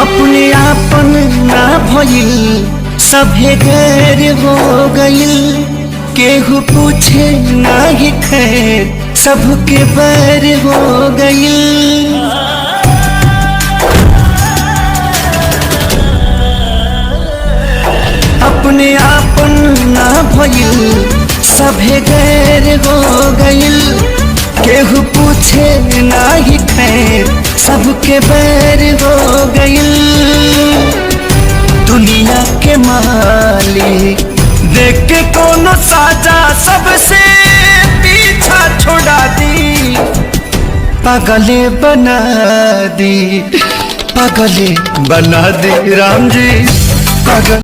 अपने आपन ना भइल सभे गैर हो गइल, केहू पूछे ना ही खैर सबके बैर हो गइल। अपने आपन ना भइल सभे गैर हो गइल, केहू पूछे ना ही खैर सबके बैर हो गइल। दुनिया के मालिक देख के कोनो साजा सबसे पीछा छोड़ा दी, पागले बना दी, पागले बना दी राम जी पागल।